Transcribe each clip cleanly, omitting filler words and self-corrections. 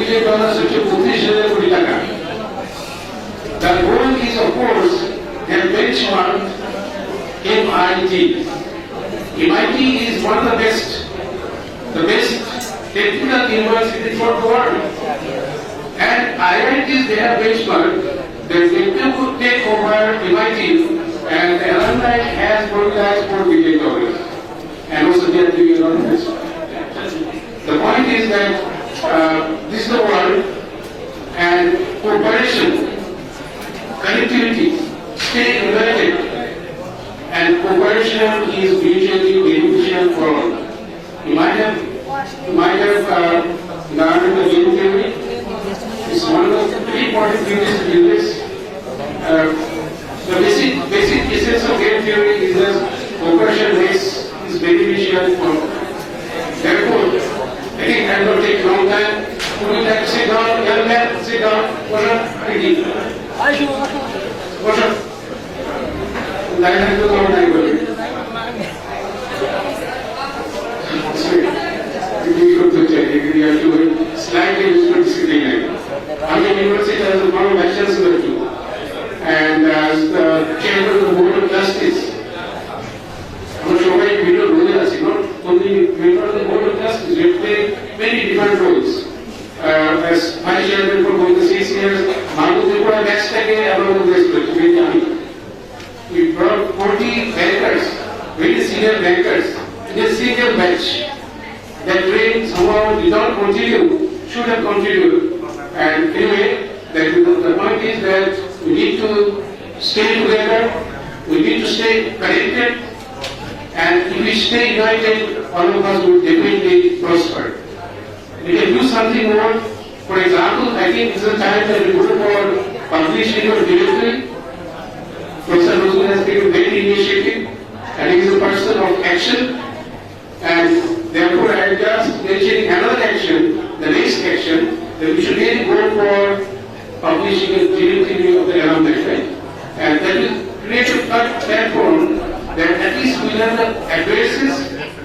billion হচ্ছে 25,000 কোটি টাকা। The goal is of course their benchmark MIT. MIT is one of the best technical university for the world. And IITs they have benchmark that they could take over MIT and the alumni has mobilized $4 billion. And also they are doing a lot of this. The point is that this is the world and cooperation, connectivity, stay united, and cooperation is mutually beneficial for all. You might have learned the game theory. It's one of the three important theories in this. The basic essence of game theory is that cooperation is beneficial for all. Therefore, I think I will take long time. Would you like to sit down, young man, sit down, push up, ready. Push up. Line has to go on, I will. You have to slightly different sitting line. I'm in university as a former vice chancellor too. And as the chairman of the Board of Justice. I'm sure we don't know that, not only member of the Board of Justice, we play many different roles. As vice chairman for both the 6 years, Mahmoudpura next day, we brought 40 bankers, very senior bankers, in a single batch. That train somehow did not continue, should have continued. And anyway, the point is that we need to stay together, we need to stay connected, and if we stay united, all of us will definitely prosper. We can do something more. For example, I think this is a time that we go for publishing or delivery. Professor Nuzul has taken very initiative, and he is a person of action. And therefore, I am just mentioning another action, the next action, that we should really go for publishing a directory of the alumni, right? And that will create a platform that at least we have the addresses,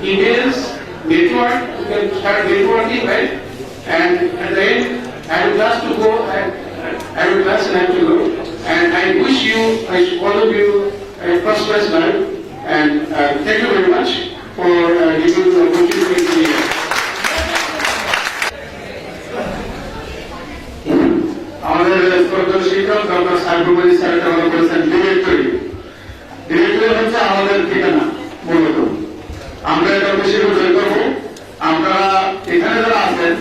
emails, network, we can start networking, right? And at the end, I would love to go, I would love to go. And I wish you, all of you, a prosperous life. And thank you very much for giving the opportunity to me. আমাদের শ্রদ্ধেয় শিক্ষক doctor Saiful sir কথা বলেছেন directory হচ্ছে আমাদের ঠিকানা মূলত। আমরা এটা বেশি করে করবো। আপনারা এখানে যারা আছেন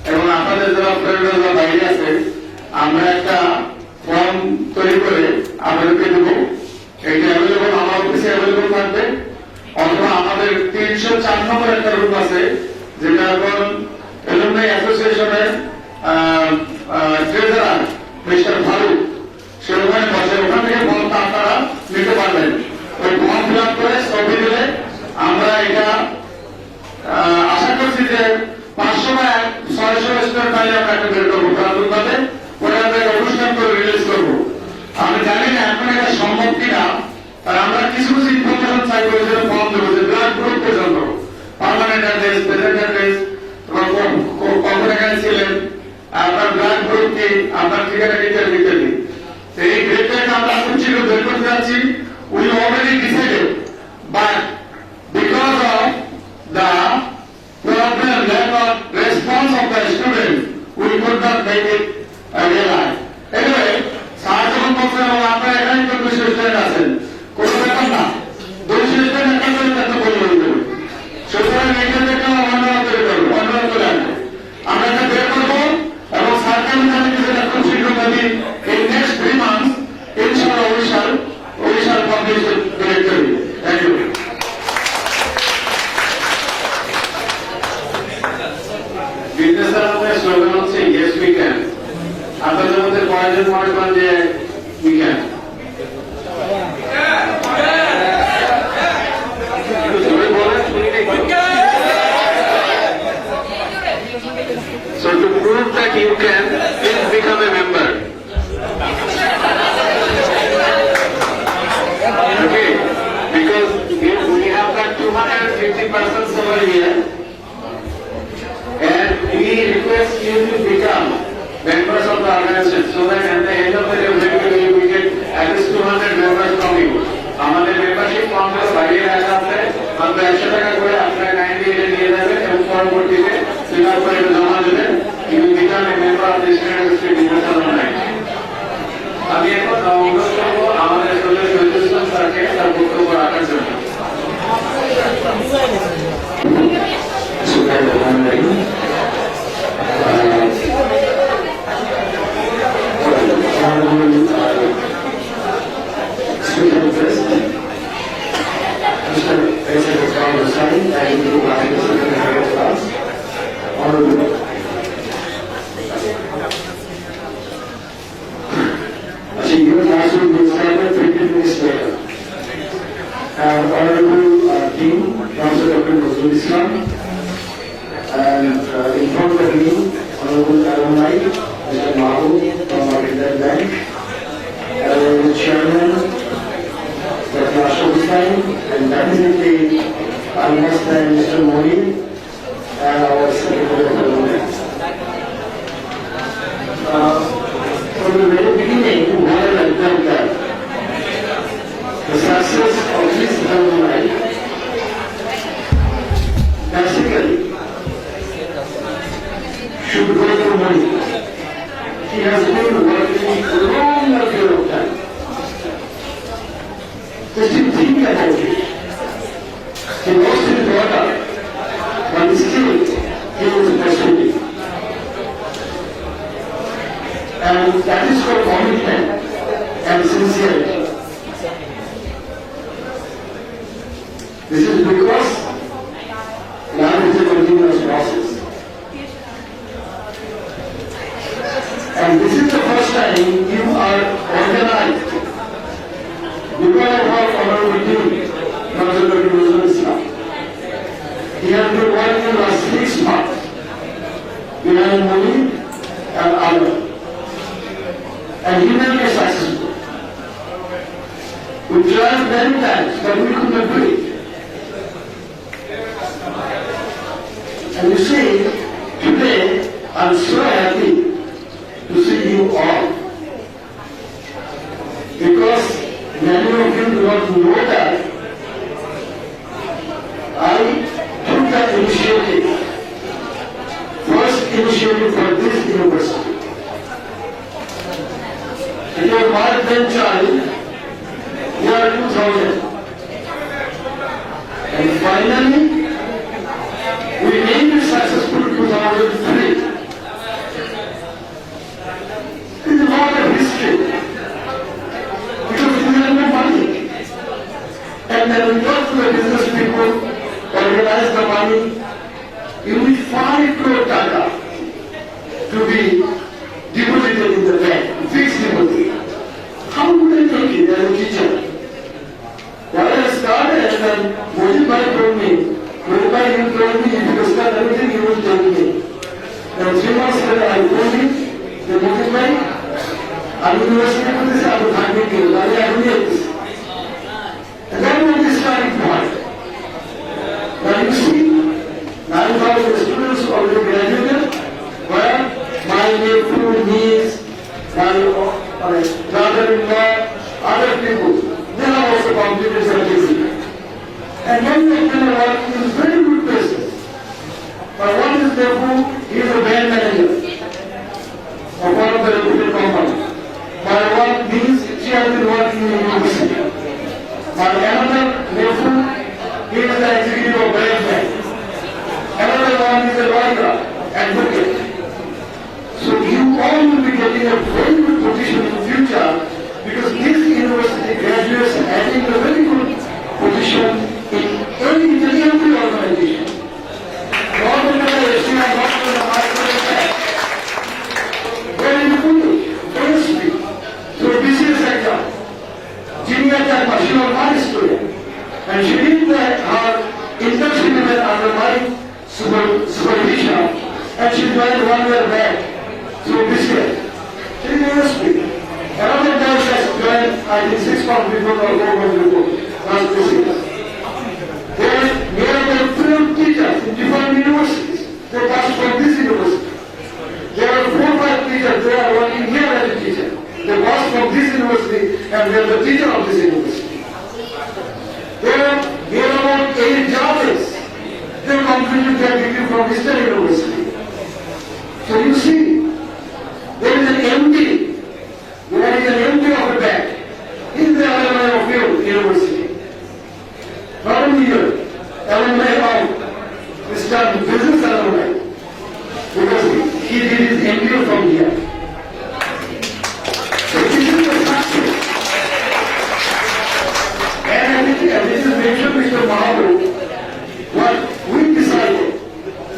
এবং আপনাদের যারা ফ্রেন্ডরা যারা বাইরে আছেন, আমরা একটা ফর্ম তৈরি করে আপনাদেরকে দেবো। এটা অ্যাভেলেবল আমার অফিসে অ্যাভেলেবল থাকবে। অথবা আমাদের 304 নম্বর একটা রুম আছে, যেটা এখন এলুমনাই অ্যাসোসিয়েশনের ট্রেজারার মিস্টার ফারুক সে ওখানে বসে, ওখান থেকে ফর্মটা আপনারা নিতে পারবেন। ওই ফর্ম ফিল আপ করে ছবি দিলে আমরা এটা আশা করছি যে 500 বা 600 স্টুডেন্ট পাইলে আমরা একটা বের করবো প্রাথমিকভাবে, পরে আমরা একটা অনুষ্ঠান করে রিলিজ করবো। আমি জানি না এখন এটা সম্ভব কিনা, আর আমরা কিছু ইনফরমেশন চাই করে যে ফর্ম দেবো, যে ব্লাড গ্রুপ পর্যন্ত, পার্মানেন্ট অ্যাড্রেস, প্রেজেন্ট অ্যাড্রেস, কখন এখানে ছিলেন, আপনার ব্লাড গ্রুপ কি, আপনার ঠিকানা ইত্যাদি। এই গ্রেডটাকে আমরা খুঁজছিল বের করতে যাচ্ছি। We already decided, but because of the problem lack of response of the student we could not make it realize. Anyway, sir যখন বলছেন এবং আপনারা এখানে তো 200 স্টুডেন্ট আছেন, কোনো ব্যাপার না, 200 স্টুডেন্ট একটা করে তত করে হয়ে যাবে। সুতরাং এইটাকে একটা অনুরোধ করে করবো, অনুরোধ করে আনবো। আমরা এটা বের করবো এবং স্যারকে আমি জানি যে এটা খুব শীঘ্র যদি in next 3 months, inshallah we shall publish the directory. Thank you. বিদ্যাসার আমাদের স্লোগান হচ্ছে yes we can. আপনাদের মধ্যে কয়েকজন মনে করেন যে we can. So to prove that you can, please become a member. Okay, because we have got 250 persons over here, and we request you to become organization so that at the end of the day we get at least 200 members from you. আমাদের membership form গুলো বাইরে রাখা আছে, মাত্র 100 টাকা করে আপনারা kindly এটা নিয়ে যাবেন এবং পরবর্তীতে ফিল করে এটা জমা দেবেন। You become a member of this university division online. আমি এখন অনুরোধ করবো আমাদের সদস্য শহীদুল ইসলাম স্যারকে তার বক্তব্য রাখার জন্য। Honorable Dean, Professor Dr. Nazrul Islam, and in front of me, Honorable Alumni, Mr. Mahmood from Market Bank, Honorable Chairman, Dr. Ashok Hussain, and definitely almost Mr. Modi, and our Secretary of Alumni. From the very beginning, what I felt that the success of this alumni basically should go to money. He has been working for a long period of time. Just to think about it. He lost his daughter, but still he was pursuing. And that is for commitment and sincerity. This is because life is a continuous process. And this is the first time you are organized. Because of our honorable Dean, Professor Dr. Nazrul Islam. He has been working in the last 6 months behind money and honor. And he will be successful. We tried many times, but we could not do it. And you see, today I'm so happy to see you all. Because many of you do not know that I took that initiative, first initiative for this university. It was my grandchild, year 2000. And finally, we made it successful in 2003. It's a lot of history. Because we had no money. And then we got to the business people, organized the money. You need 5 crore taka to be deposited in the bank, fixed deposit. How would I take it as a teacher? While I started, and then Modi Bhai told me, Modi he told me, if you start everything, he will tell me. And 3 months later, I told him, the Modi Bhai, I will university for this, I will find it here, I will get this. And that was the starting point. Now you see, 9,000 students already graduated, where my nephew, niece, my brother-in-law, other people, they have also completed their degree. And many of them are working in very good places. But one is nephew, he is a band manager of one of the reputed companies. My one means she has been working in university. My another nephew, he is the executive of Bank Bank. Another one is a lawyer, advocate. So you all will be getting a very good position in the future because this university graduates having a very good position in every organization. Not in the SCI, not in the microfinance. Very good, very sweet. So this is sector. Junior Tharma, she was my student. And she did her internship under my supervision. And she joined 1 year back. So this year. She is very sweet. Another girl has joined, I think 6 months before the government report. Last this year. They are the 12 teachers in different universities. They pass from this university. There are 4 or 5 teachers, they are working and we are the teacher of this university. There are about 8 Javis. They completed their degree from Eastern University. So you see, there is an empty, there is an empty of a bag in the alumni of your university. Not only here, alumni of Mr. Business alumni, because he did his MBA from here. So this is the success. And this is mentioned Mr. Mahabu, what we decided,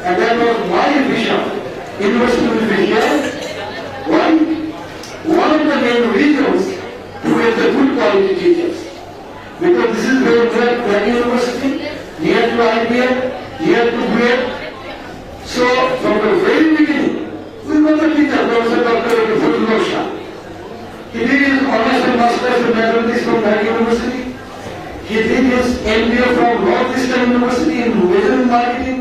and that was my vision. University will be here. Why? One of the main reasons to get the good quality teachers. Because this is very near to university, near to IBM, near to BED. So from the very beginning, we got the teacher, Professor Dr. Fazlur Shah. He did his honors and masters in mathematics from that university. He did his MBA from Northeastern University in Management Marketing.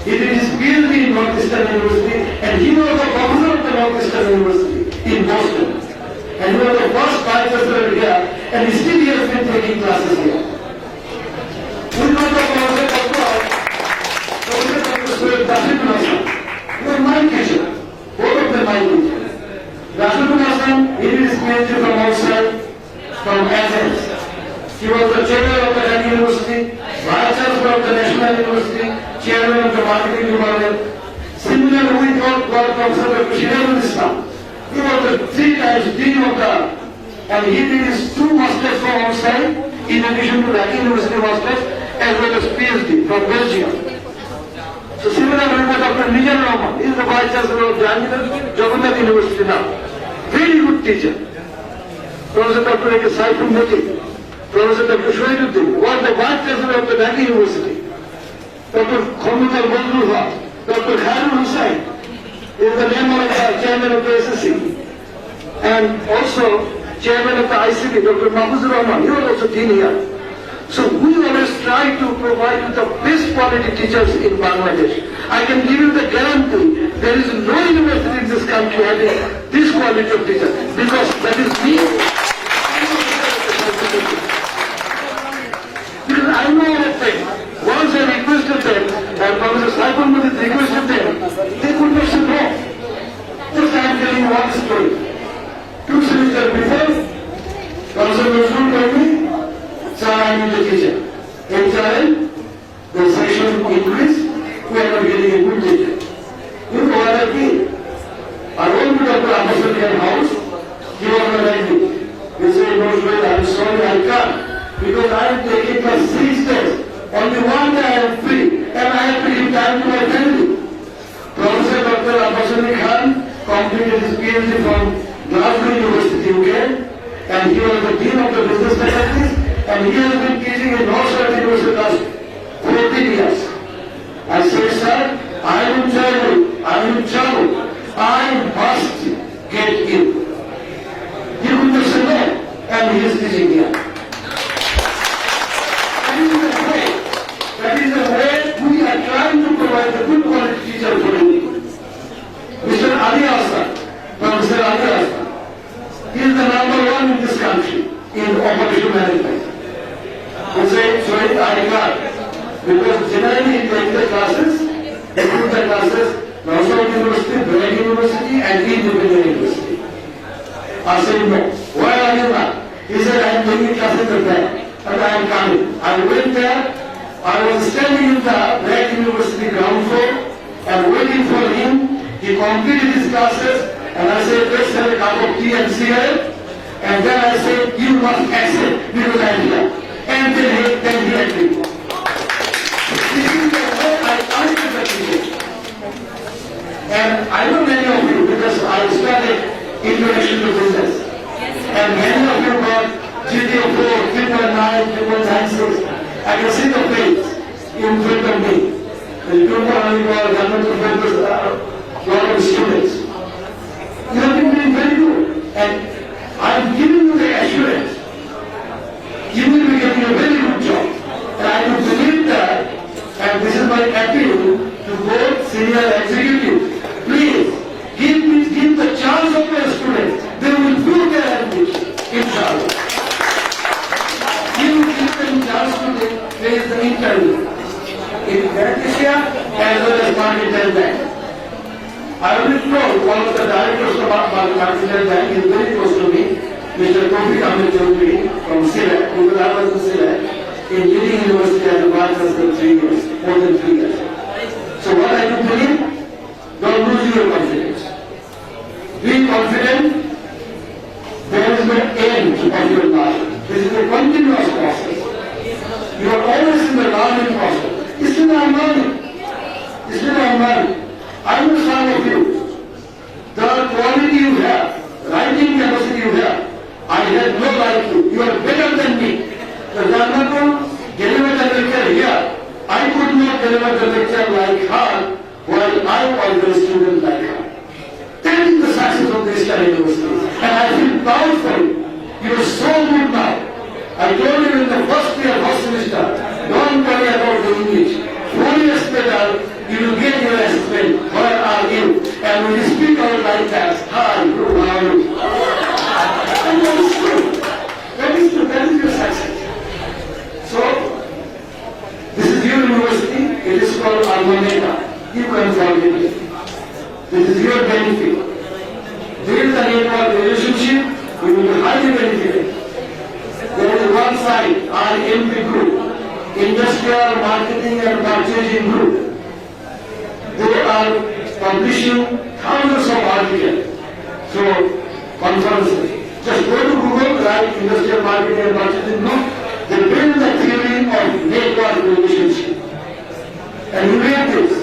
He did his PhD in Northeastern University, and he was the professor of the Northeastern University in Boston. And he was the first vice chancellor here, and he still has been taking classes here. We got the Professor Dr. Sohail Rashidul Hasan. He was my teacher, both of them my teacher. Rashidul Hasan, he did his PhD from outside, from Athens. He was the chairman of the Delhi University, vice chancellor of the National University, chairman of the marketing department. Similarly, we got Professor Dr. Shirajul Islam. He was the 3 times dean of the, and he did his 2 masters from outside, in addition to the University masters, as well as PhD from Belgium. So similarly, we got Dr. Nijan Rahman. He is the vice chancellor of Jagannath University now. Very good teacher. Professor Dr. A.K. Saiful Moti. Professor Dr. Shohiduddin was the vice chancellor of the Delhi University. Dr. Khamdar Bandruha, Dr. Khairul Hussain is the member of the chairman of the SSC, and also chairman of the ICB, Dr. Mahfuzur Rahman, he was also dean here. So we always try to provide you the best quality teachers in Bangladesh. I can give you the guarantee there is no university in this country having this quality of teachers, because that is me. Because I know all of them. Once I requested them, and Professor Saiful Modi requested them, they could not say no. Just I am telling you one story. 2 semesters before, Professor Nazrul told me, sir, I need a teacher. HRL, the section increased, we are not getting a good teacher. You know what I mean? I went to Dr. Ambassador house, he was not like me. He said, no, I am sorry, I can't. Because I am taking my 6 days. Only one day I am free, and I have to give time to my family. Professor Dr. Abbas Khan completed his PhD from Glasgow University, UK, and he was the dean of the business faculties, and he has been teaching in Northwest University the last 14 years. I said, sir, I will travel, I must get in. He could not say no, and he is teaching here. That is the way we are trying to provide a good quality teacher for you. Mr. Ali Hassan, Professor Ali Hassan, he is the #1 in this country in operation management. He said, sorry, I can't. Because generally he takes the classes, he took the classes, Northwest University, Delhi University, and Independent University. I said, no. Why are you not? He said, I am taking classes at that, and I am coming. I went there. I was standing in the Black University ground floor and waiting for him. He completed his classes, and I said, let's have a cup of tea and cigarette. And then I said, you must accept because I am here. And then he agreed. This is the way I answered the teaching. And I know many of you because I studied Introduction to Business. And many of you got GPA 4, 3.9, 3.96. I can see the face in front of me. The Jumpa government a lot of students. You have been doing very good. And I am giving you the assurance. You will be getting a very good job. And I do believe that, and this is my appeal to both senior executives. Please, give the chance of your students. They will do their ambition. Inshallah. Mercantile Bank is very close to me, Mr. Tawfiq Ahmed Chowdhury from Sylhet, because I was in Sylhet, in Leading University as a vice chancellor 3 years, more than 3 years. So what I do believe, don't lose your confidence. Be confident. There is no end of your life. This is a continuous process. You are always in the learning process. Still I am learning. Still I am learning. I know some of you. The quality you have, writing capacity you have, I have no like you. You are better than me. The Janmatu deliver the lecture here. I could not deliver the lecture like her while I was a student like her. That is the success of this university. And I feel proud for you. You are so good now. I told you in the first year, first semester, don't worry about the English. 4 years later, you will get your assessment. Where are you? And when you speak out like that, hi, how are you? And that is true. That is true. That is your success. So, this is your university. It is called Alma Mater. You can forget it. This is your benefit. There is a network relationship. We will be highly benefited. There is one side, our MP group, Industrial Marketing and Purchasing Group. They are publishing thousands of articles. So, conferences. Just go to Google, write Industrial Marketing and Purchasing Group. They build the theory of network relationship. And you read this,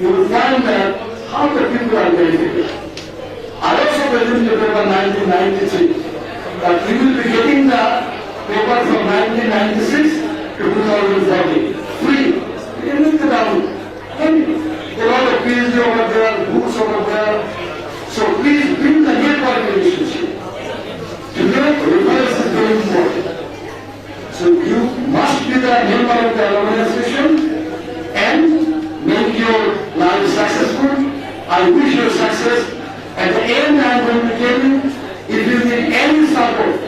you will find that how the people are benefited. I also presented the paper 1993. But we will be getting the paper from 1996 to 2014. Free. You can look it down. There are the PhD over there, books over there. So please build the network relationship. Today, reference is very important. So you must be the member of the organization and make your life successful. I wish you success. At the end, I am going to tell you, if you need any support,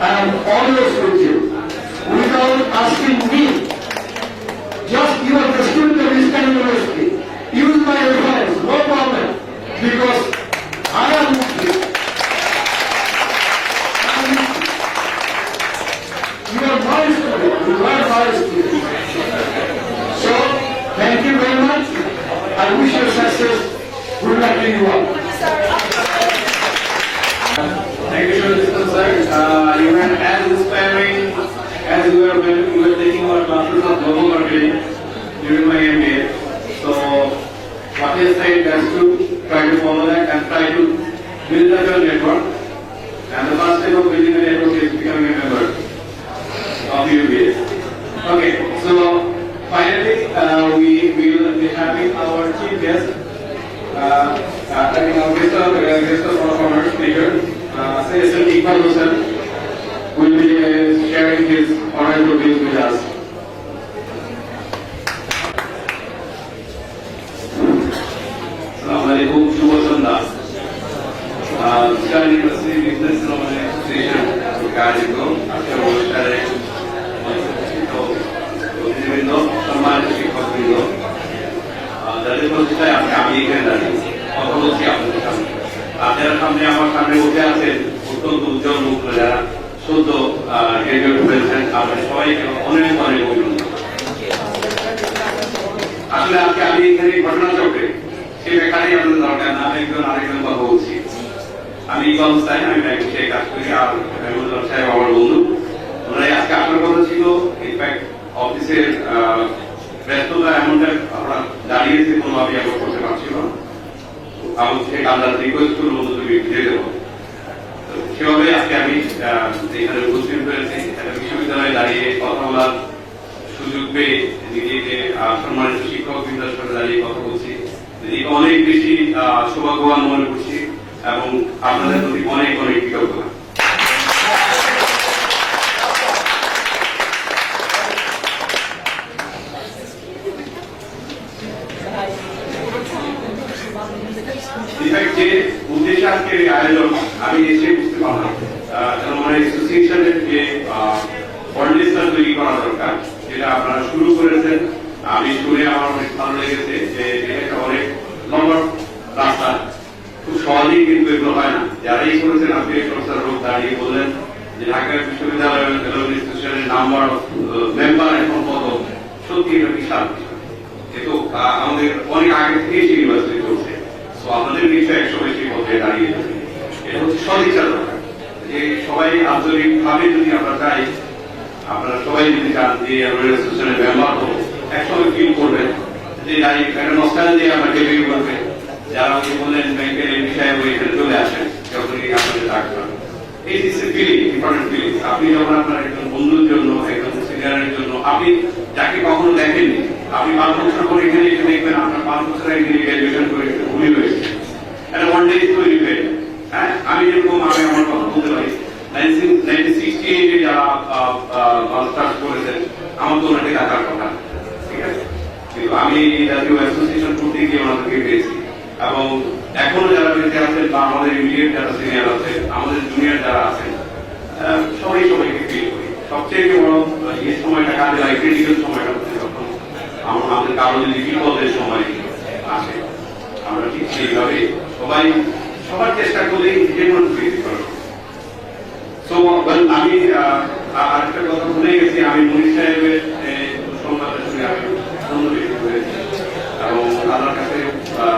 I am always with you. Without asking me, just you are the student of this university. Use my reference, no problem, because I am with you. You are my student, you are my student. So, thank you very much. I wish you success. Good luck to you all. Thank you, Mr. Sir. You were as inspiring as you were taking our classes of global marketing during my MBA. So, what I said is to try to follow that and try to build up your network. And the first step of building a network is becoming a member of UBA. Okay, so finally, we will be having our chief guest. Having our guest of honor speaker, Sir Iqbal Hussain, will be sharing his honorable views with us. Assalamualaikum, Shubho Sandhya. Sky University Business Association কার্যক্র আজকের অনুষ্ঠানে অতিথিবৃন্দ, সম্মানিত শিক্ষকবৃন্দ, যাদের প্রতিষ্ঠায় আমি এখানে দাঁড়িয়ে কথা বলছি আপনাদের সামনে। আপনারা সামনে আমার সামনে বসে আছেন অত্যন্ত উজ্জ্বল মুখ, যারা সদ্য গ্রাজুয়েট হয়েছেন। আপনাদের সবাইকে অনেক অনেক অভিনন্দন। আসলে আজকে আমি এখানে ঘটনা চক্রে সে ব্যাপারে আপনাদের দরকার না, আরেকজন কথা বলছি। আমি ইকবাল হোসেন, আমি ব্যাংকে সে কাজ করি। আর সাহেব আমার বন্ধু, ওনারাই আজকে আপনার কথা ছিল। ইনফ্যাক্ট অফিসের ব্যস্ততা এমনটা আমরা দাঁড়িয়েছি, কোনোভাবেই আমরা করতে পারছি না। আমি থেকে আমরা রিকোয়েস্ট করবো তুমি ফিরে দেবো। সেভাবে আজকে আমি এখানে উপস্থিত হয়েছি। একটা বিশ্ববিদ্যালয়ে দাঁড়িয়ে কথা বলার সুযোগ পেয়ে নিজেকে সম্মানিত শিক্ষক বৃন্দের সাথে দাঁড়িয়ে কথা বলছি, নিজেকে অনেক বেশি সৌভাগ্যবান মনে করছি এবং আপনাদের প্রতি অনেক অনেক কৃতজ্ঞতা। যে উদ্দেশ্যে আজকের এই আয়োজন আমি এসে বুঝতে পারলাম, মানে অ্যাসোসিয়েশনের যে অর্ডিনেশন তৈরি করা দরকার, যেটা আপনারা শুরু করেছেন। আমি শুনে আমার অনেক ভালো লেগেছে যে এটা একটা অনেক লম্বা রাস্তা, খুব সহজেই কিন্তু এগুলো হয় না। যারাই করেছেন আপনি প্রফেসর রোগ দাঁড়িয়ে বললেন যে ঢাকা বিশ্ববিদ্যালয়ের ইনস্টিটিউশনের নাম্বার মেম্বার এখন কত, সত্যি এটা বিশাল বিষয়। কিন্তু আমাদের অনেক আগে থেকে সেই ইউনিভার্সিটি চলছে, তো আপনাদের নিশ্চয়ই একসময় সেই পথে দাঁড়িয়ে যাবে। এটা হচ্ছে সদিচ্ছা দরকার, যে সবাই আন্তরিক ভাবে যদি আমরা চাই, আপনারা সবাই যদি চান যে ইনস্টিটিউশনের মেম্বার হবো, একসময় ফিল করবেন যে একটা নস্টালজিয়া আমাকে বের করবে। যারা বললেন ব্যাংকের এই বিষয়ে এখানে চলে আসেন, যখনই আপনাদের ডাকবেন, এই ফিলিং ইম্পর্টেন্ট ফিলিং। আপনি যখন আপনার একজন বন্ধুর জন্য, একজন সিনিয়রের জন্য, আপনি যাকে কখনো দেখেননি, আপনি 5 বছর পরে এখানে এসে দেখবেন আপনার 5 বছর আগে গ্রাজুয়েশন করে ভুলি হয়েছে, একটা ওয়ান ডে তৈরি হয়ে যায়। হ্যাঁ, আমি যেরকম আমি আমার কথা বলতে পারি 1968 যারা মাস্টার্স করেছেন, আমার তো ওনাকে ডাকার কথা, ঠিক আছে, কিন্তু আমি এই জাতীয় অ্যাসোসিয়েশন করতে গিয়ে ওনাদেরকে পেয়েছি। এবং এখনো যারা বেঁচে আছেন বা আমাদের ইমিডিয়েট যারা সিনিয়র আছেন, আমাদের জুনিয়র যারা আছেন, সবাইকে ফিল করি। সবচেয়ে বড় এই সময়টা কাজে লাগে, ক্রিটিক্যাল সময়টা হচ্ছে যখন আমাদের কারো যদি বিপদের সময় আসে, আমরা ঠিক সেইভাবে সবার চেষ্টা করি যে কোনো ফিল করার। তো আমি আরেকটা কথা ভুলে গেছি, আমি মনির সাহেবের সংবাদটা শুনে আমি ধন্যবাদ করেছি এবং আল্লাহর কাছে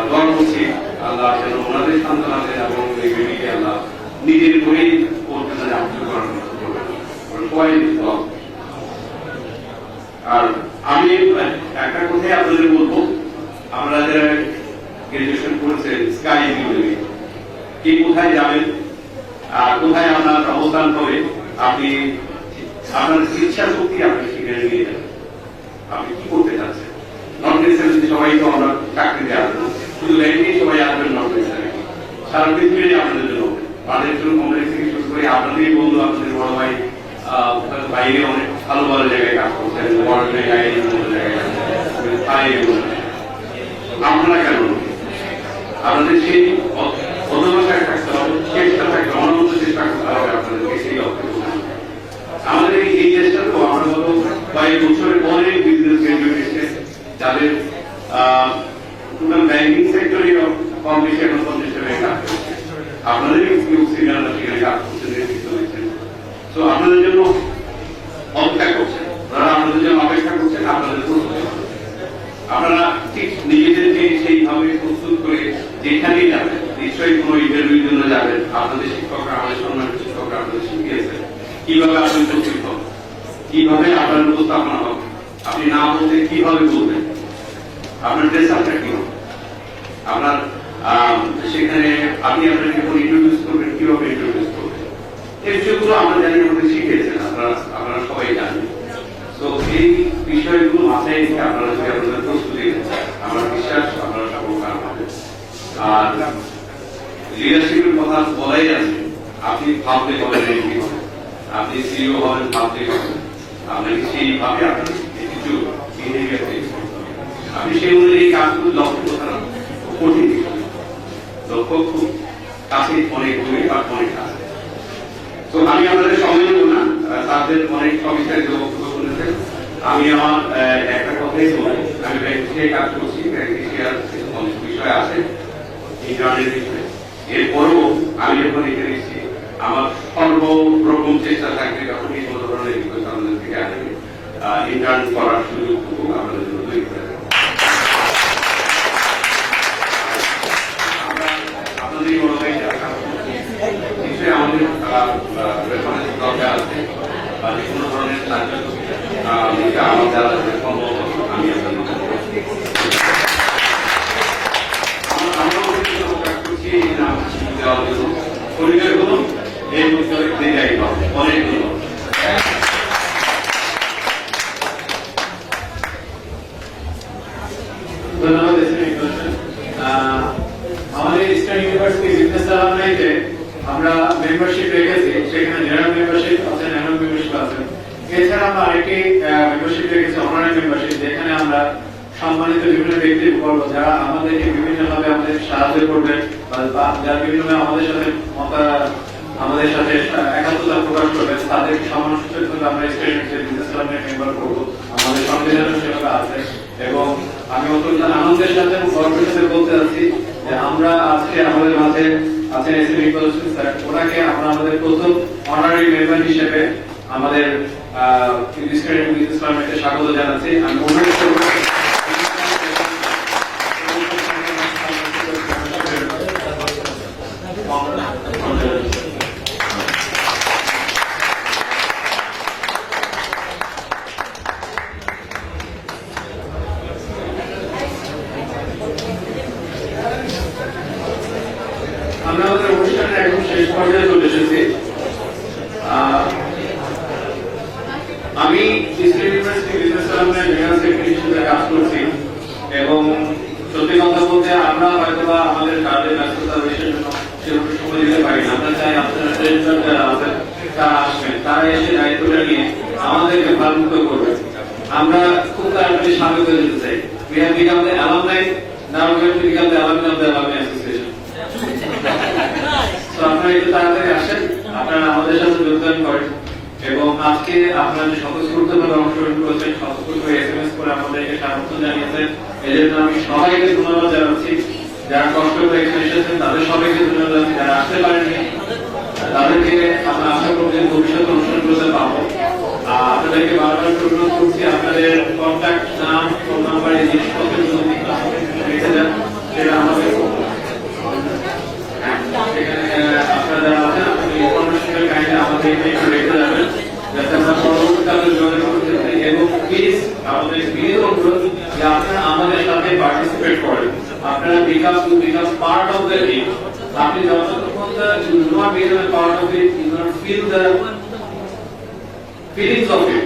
দোয়া করছি আল্লাহ যেন ওনাদের সান্ত্বনা দেন এবং এই বেবিকে আল্লাহ নিজের করেই করতে সবাই। আর আমি একটা কথাই আপনাদের বলবো, আমরা যারা গ্রাজুয়েশন করেছেন স্কাই কি কোথায় যাবেন আর কোথায় আপনার অবস্থান হবে, আপনি আপনার ইচ্ছা শক্তি আপনি সেখানে নিয়ে যাবেন। আপনি কি করতে চাচ্ছেন? নন নেসেসারি সবাই তো আমরা চাকরিতে আসবেন, শুধু ল্যান্ডে সবাই আসবেন নন নেসেসারি, সারা পৃথিবীতে আপনাদের জন্য বাংলাদেশ কোম্পানি থেকে শুরু করে আপনাদের বন্ধু, আপনাদের বড় ভাই বাইরে অনেক ভালো ভালো জায়গায় কাজ করছেন, বড় জায়গায় আপনারা কেন আপনাদের সেই অধ্যবসায় থাকতে হবে, চেষ্টা থাকতে অনন্ত চেষ্টা করতে হবে আপনাদেরকে সেই অর্থে। আমাদের এই চেষ্টা তো আমরা গত কয়েক বছরের অনেক বিজনেস গ্রাজুয়েট এসেছে যাদের টোটাল ব্যাংকিং সেক্টরে কম বেশি এখন 50 টাকায় কাজ করছে, আপনাদেরই সিনিয়ররা সেখানে কাজ করছেন, নেতৃত্ব দিচ্ছেন। তো আপনাদের জন্য অপেক্ষা করছেন, তারা আপনাদের জন্য অপেক্ষা করছেন, আপনাদের আপনারা ঠিক নিজেদেরকে সেইভাবে প্রস্তুত করে যেখানেই যাবেন, নিশ্চয়ই কোনো ইন্টারভিউর জন্য যাবেন, আপনাদের শিক্ষকরা, আমাদের সম্মানিত শিক্ষকরা আপনাদের শিখিয়েছেন কিভাবে আপনি প্রস্তুত হন, কিভাবে আপনার উপস্থাপনা হবে, আপনি না বলতে কিভাবে বলবেন, আপনার ড্রেস আপটা কি হবে, আপনার সেখানে আপনি আপনাকে ইন্ট্রোডিউস করবেন, কিভাবে ইন্ট্রোডিউস করবেন, এই বিষয়গুলো আমরা জানি, আমাদের শিখিয়েছেন, আপনারা সবাই জানেন। তো এই বিষয়গুলো মাথায় রেখে আপনারা যদি আপনাদের প্রস্তুতি নেন, আমার বিশ্বাস আপনারা সফল কাম হবে। আর লিডারশিপের কথা বলাই আছে, আপনি ভাবলে হবেন এমপি হবেন, আপনি সিইও হবেন ভাবলে হবেন, আপনাকে সেইভাবে আপনার কিছু বিহেভিয়ার তৈরি করতে হবে। আপনি সেই অনুযায়ী কাজগুলো লক্ষ্য করতে কঠিন, লক্ষ্য খুব কাছে, অনেক দূরে বা অনেক কাছে। তো আমি আপনাদের সময় নেব না, তাদের অনেক সবিস্তারিত বক্তব্য শুনেছেন। আমি আমার একটা কথাই বলি, আমি ব্যাংকে কাজ করছি, ব্যাংকে অনেক বিষয় আছে ইন্টারনেট বিষয়ে। এরপরও আমি যখন এখানে এসেছি, আমার সর্বরকম চেষ্টা থাকবে যখন এই কোনো ধরনের রিকোয়েস্ট আমাদের থেকে আসবে, ইন্টার্ন করার সুযোগ আপনাদের জন্য তৈরি করে দেবো। আপনাদের বড় ভাই যারা কাজ করছে, নিশ্চয়ই আমাদের রেফারেন্স দরকার আছে বা যে কোনো ধরনের সাহায্য আমার যারা সম্ভব আমি আপনাদের পরিচয় হলো এই পরিচয় দেয় অনেক ধন্যবাদ। আমাদের ইস্টার্ন ইউনিভার্সিটি বিজনেস অ্যালামনাইতে আমরা মেম্বারশিপ রেখেছি, সেখানে জেনারেল মেম্বারশিপ আছে, ন্যানো মেম্বারশিপ আছে। এছাড়া আমরা আরেকটি মেম্বারশিপ রেখেছি, অনারারি মেম্বারশিপ, যেখানে আমরা সম্মানিত বিভিন্ন ব্যক্তির বলবো যারা আমাদেরকে বিভিন্নভাবে আমাদের সাহায্য করবেন বা যারা বিভিন্নভাবে আমাদের সাথে একাত্মতা প্রকাশ করবেন, তাদেরকে সম্মান সূচক আমরা স্টুডেন্টদের বিজনেস অ্যালামনাই মেম্বার করবো। আমাদের সংবিধানের সেবা আছে এবং আমি অত্যন্ত আনন্দের সাথে এবং গর্বের সাথে বলতে চাচ্ছি যে আমরা আজকে আমাদের মাঝে আছেন এসএম ইকবাল হোসেন স্যার, ওনাকে আমরা আমাদের প্রথম অনারারি মেম্বার হিসেবে আমাদের ইনস্টিটিউট বিজনেস ফোরামে স্বাগত জানাচ্ছি। আমি অনুরোধ করব আমরা আমাদের অনুষ্ঠানের একদম শেষ পর্যায়ে চলে এসেছি। আমি ইসলাম ইউনিভার্সিটি বিজনেস ফোরামে জেনারেল সেক্রেটারি হিসেবে কাজ করছি এবং সত্যি কথা বলতে আমরা হয়তো বা আমাদের কাজের ব্যস্ততা বিষয়ের জন্য সেরকম সময় দিতে পারি না। আমরা চাই আপনারা ট্রেনার যারা আছেন তারা আসবেন, তারা এসে দায়িত্বটা নিয়ে আমাদেরকে ভারমুক্ত করবে। আমরা খুব তাড়াতাড়ি সামনে করে যেতে চাই। We have become the alumni, now we have to become the alumni of the alumni association. তো আপনারা একটু তাড়াতাড়ি আসেন, আপনারা আমাদের সাথে যোগদান করেন এবং আজকে আপনারা যে স্বতঃস্ফূর্তভাবে অংশগ্রহণ করেছেন, স্বতঃস্ফূর্ত এসএমএস করে আমাদেরকে স্বাগত জানিয়েছেন, এজন্য আমি সবাইকে ধন্যবাদ জানাচ্ছি। যারা কষ্ট করে এখানে এসেছেন তাদের সবাইকে ধন্যবাদ জানাচ্ছি। যারা আসতে পারেননি তাদেরকে আমরা আশা করব যে ভবিষ্যতে অনুষ্ঠানগুলোতে পাবো। আপনাদেরকে বারবার অনুরোধ করছি আপনাদের কন্ট্যাক্ট নাম, ফোন নাম্বার, এই জিনিসপত্রগুলো লিখে দেন, সেটা আমাদের আপনারা আছেন আপনি ইনফরমেশনের কাইন্ডে আমাদের একটু রেখে যাবেন যাতে আমরা পরবর্তীকালে যোগাযোগ করতে পারি। এবং প্লিজ আমাদের বিনীত অনুরোধ যে আপনারা আমাদের সাথে পার্টিসিপেট করেন, আপনারা বিকাশ পার্ট অফ দ্য টিম। আপনি যতক্ষণ you do not become a part of it, you do not feel the feelings of it,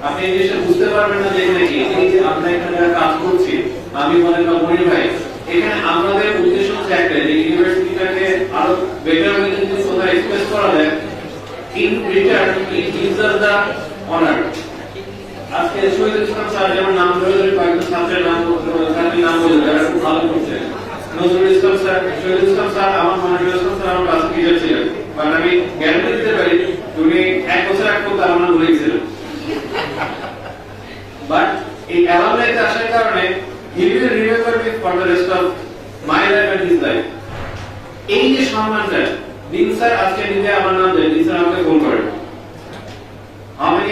আপনি এই জিনিসটা বুঝতে পারবেন না যে এখানে কি এই যে আমরা এখানে যারা কাজ করছি, আমি মনে করি মনির ভাই, এখানে আমাদের উদ্দেশ্য হচ্ছে একটাই যে ইউনিভার্সিটিটাকে আরো বেটার ওয়েতে যদি কোথাও এক্সপ্রেস করা যায়, in return it gives us the honour. আজকে শহীদ ইসলাম স্যার যেমন নাম ধরে কয়েকজন ছাত্রের নাম বলে যারা খুব ভালো করছে, নজরুল ইসলাম স্যার, শহীদ ইসলাম স্যার, আমার মনিরুল ইসলাম স্যার আমার ক্লাস টিচার ছিলেন, কারণ আমি গ্যারান্টি দিতে পারি উনি 1 বছর আগে করতে আমার ভুলে গেছিলেন। বাট এই অ্যালামনাইতে আসার কারণে he will remember me for the rest of my life and his life. এই যে সম্মানটা দিন স্যার আজকে নিজে আমার নাম দেন, দিন স্যার আমাকে ফোন করেন, আমি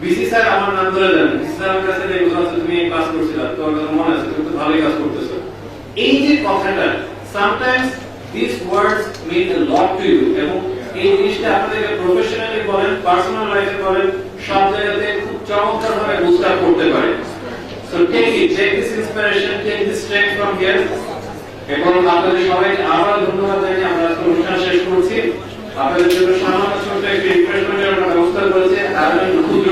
বিসি স্যার আমার নাম ধরে দেন, বিসি স্যার আমার কাছে এই কথা তুমি এই ক্লাস করছিলা, তোমার কথা মনে আছে, তুমি তো ভালোই কাজ করতেছো। এই যে কথাটা sometimes these words mean a lot to you এবং এই জিনিসটা আপনাদেরকে প্রফেশনালি বলেন, পার্সোনাল লাইফে বলেন, সব জায়গাতে খুব চমৎকার ভাবে বুস্ট আপ করতে পারে। So take this inspiration, take this strength from here. এবং আপনাদের সবাইকে আবার ধন্যবাদ জানিয়ে আমরা অনুষ্ঠান শেষ করছি। আপনাদের জন্য সামান্য ছোট একটি রিফ্রেশমেন্টের আমরা ব্যবস্থা করেছি, আয়োজন ক্ষুদ্র,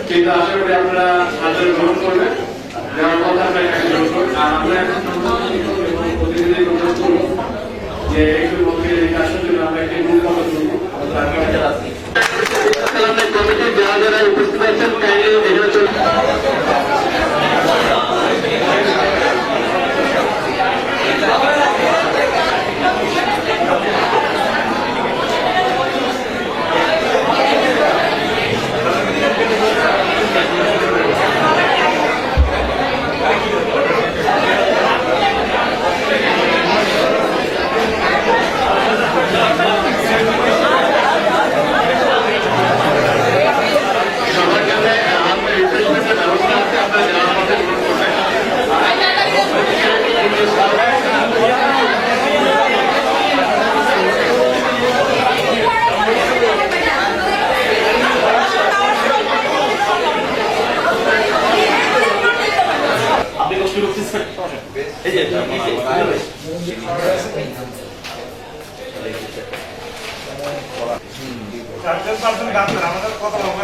কিন্তু আশা করি আপনারা সাহায্য গ্রহণ করবেন, যার কথা আমরা এখানে গ্রহণ করবেন। আর আমরা এখন প্রতিনিধি গ্রহণ করবো যে একটু মন্দিরের এই কাজটার জন্য আমরা একটি মূল কথা করবো। কমিটির যারা যারা উপস্থিত আছেন কাইন্ডলি এখানে চলে আমাদের কথা ভালো